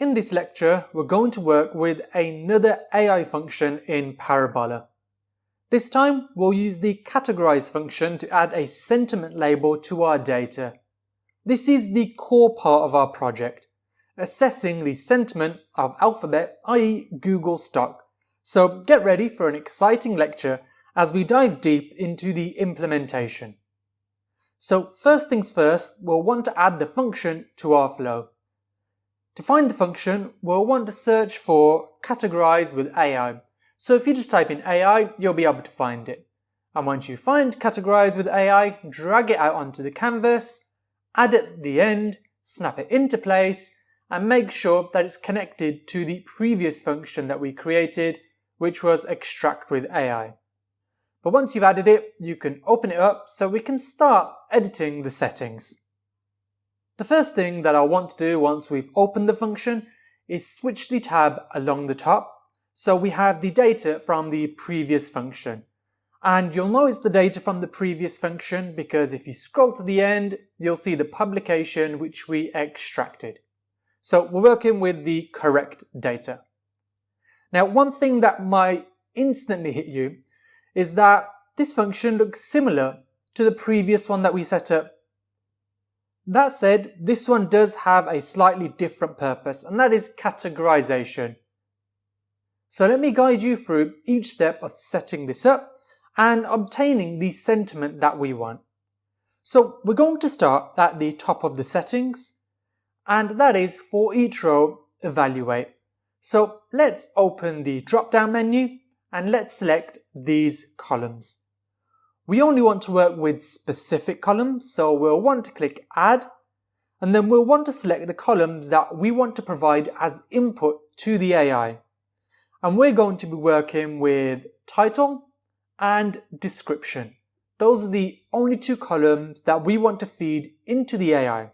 In this lecture, we're going to work with another AI function in Parabola. This time, we'll use the Categorise function to add a sentiment label to our data. This is the core part of our project, assessing the sentiment of Alphabet, i.e. Google stock. So get ready for an exciting lecture as we dive deep into the implementation. So first things first, we'll want to add the function to our flow. To find the function, we'll want to search for Categorise with AI. So if you just type in AI, you'll be able to find it. And once you find Categorise with AI, drag it out onto the canvas, add it at the end, snap it into place, and make sure that it's connected to the previous function that we created, which was extract with AI. But once you've added it, you can open it up so we can start editing the settings. The first thing that I'll want to do once we've opened the function is switch the tab along the top so we have the data from the previous function. And you'll know it's the data from the previous function because if you scroll to the end, you'll see the publication which we extracted. So we're working with the correct data. Now, one thing that might instantly hit you is that this function looks similar to the previous one that we set up. That said, this one does have a slightly different purpose, and that is categorization. So let me guide you through each step of setting this up and obtaining the sentiment that we want. So we're going to start at the top of the settings, and that is for each row, evaluate. So let's open the drop-down menu and let's select these columns. We only want to work with specific columns, so we'll want to click Add, and then we'll want to select the columns that we want to provide as input to the AI. And we're going to be working with title and description. Those are the only two columns that we want to feed into the AI.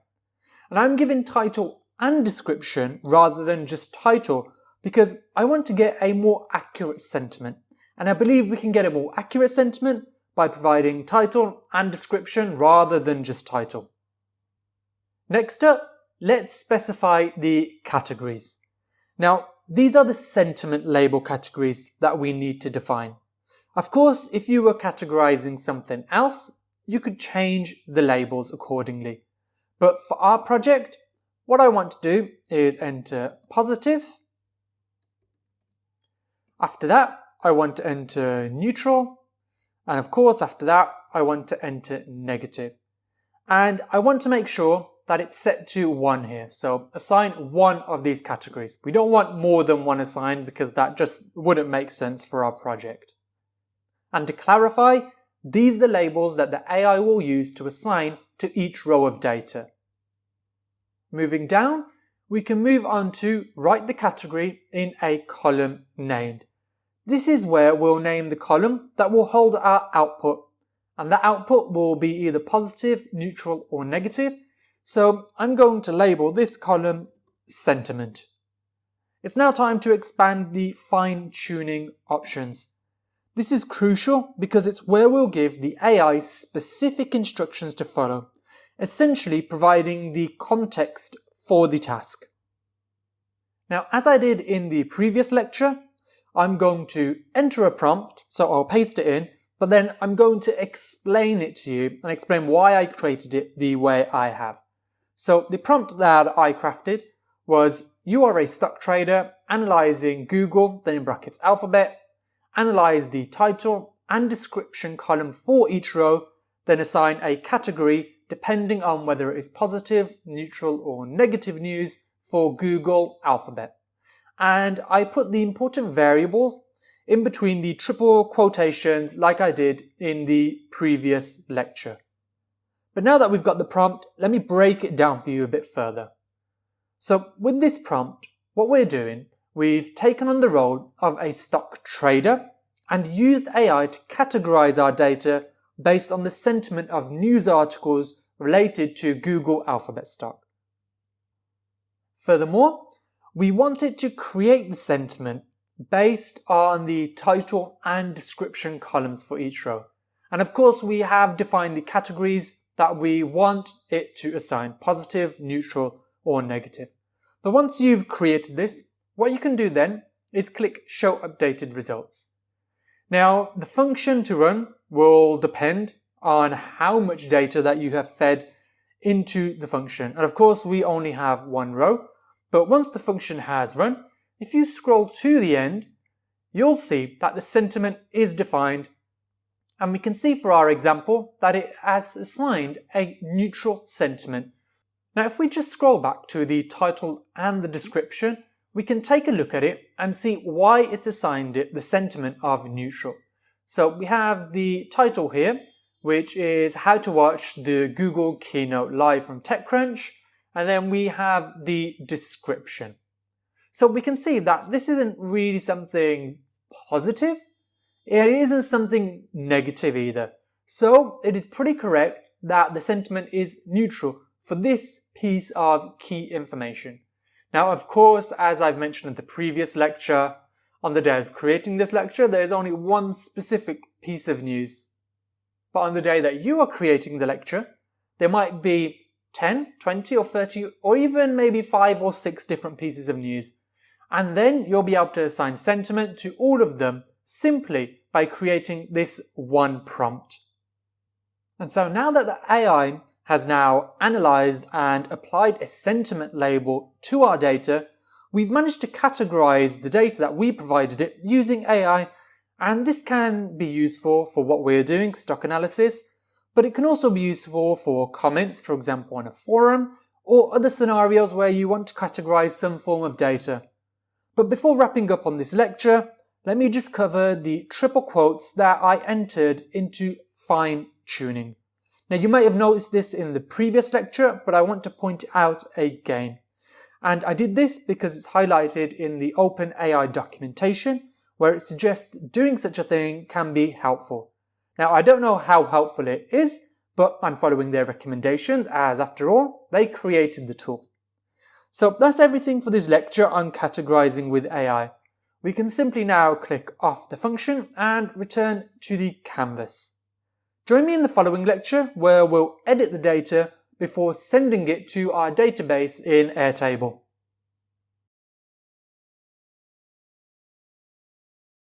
And I'm giving title and description rather than just title because I want to get a more accurate sentiment. And I believe we can get a more accurate sentiment by providing title and description rather than just title. Next up, let's specify the categories. Now, these are the sentiment label categories that we need to define. Of course, if you were categorizing something else, you could change the labels accordingly. But for our project, what I want to do is enter positive. After that, I want to enter neutral. And of course, after that, I want to enter negative. And I want to make sure that it's set to 1 here. So assign one of these categories. We don't want more than one assigned because that just wouldn't make sense for our project. And to clarify, these are the labels that the AI will use to assign to each row of data. Moving down, we can move on to write the category in a column named. This is where we'll name the column that will hold our output, and that output will be either positive, neutral, or negative. So I'm going to label this column sentiment. It's now time to expand the fine-tuning options. This is crucial because it's where we'll give the AI specific instructions to follow, essentially providing the context for the task. Now, as I did in the previous lecture, I'm going to enter a prompt, so I'll paste it in, but then I'm going to explain it to you and explain why I created it the way I have. So the prompt that I crafted was, you are a stock trader analyzing Google, then in brackets Alphabet, analyze the title and description column for each row, then assign a category depending on whether it is positive, neutral, or negative news for Google Alphabet. And I put the important variables in between the triple quotations like I did in the previous lecture. But now that we've got the prompt, let me break it down for you a bit further. So with this prompt, what we're doing, we've taken on the role of a stock trader and used AI to categorize our data based on the sentiment of news articles related to Google Alphabet stock. Furthermore, we wanted to create the sentiment based on the title and description columns for each row. And of course, we have defined the categories that we want it to assign, positive, neutral, or negative. But once you've created this, what you can do then is click Show Updated Results. Now, the function to run will depend on how much data that you have fed into the function. And of course, we only have one row, but once the function has run, if you scroll to the end, you'll see that the sentiment is defined, and we can see for our example that it has assigned a neutral sentiment. Now, if we just scroll back to the title and the description, we can take a look at it and see why it's assigned it the sentiment of neutral. So we have the title here, which is how to watch the Google Keynote live from TechCrunch, and then we have the description. So we can see that this isn't really something positive. It isn't something negative either. So it is pretty correct that the sentiment is neutral for this piece of key information. Now, of course, as I've mentioned in the previous lecture, on the day of creating this lecture, there is only one specific piece of news. But on the day that you are creating the lecture, there might be 10, 20 or 30 or even maybe 5 or 6 different pieces of news. And then you'll be able to assign sentiment to all of them simply by creating this one prompt. And so now that the AI has now analyzed and applied a sentiment label to our data, we've managed to categorize the data that we provided it using AI, and this can be useful for what we're doing, stock analysis, but it can also be useful for comments, for example, on a forum, or other scenarios where you want to categorize some form of data. But before wrapping up on this lecture, let me just cover the triple quotes that I entered into fine-tuning. Now, you may have noticed this in the previous lecture, but I want to point it out again. And I did this because it's highlighted in the OpenAI documentation, where it suggests doing such a thing can be helpful. Now, I don't know how helpful it is, but I'm following their recommendations, as after all, they created the tool. So that's everything for this lecture on categorizing with AI. We can simply now click off the function and return to the canvas. Join me in the following lecture where we'll edit the data before sending it to our database in Airtable.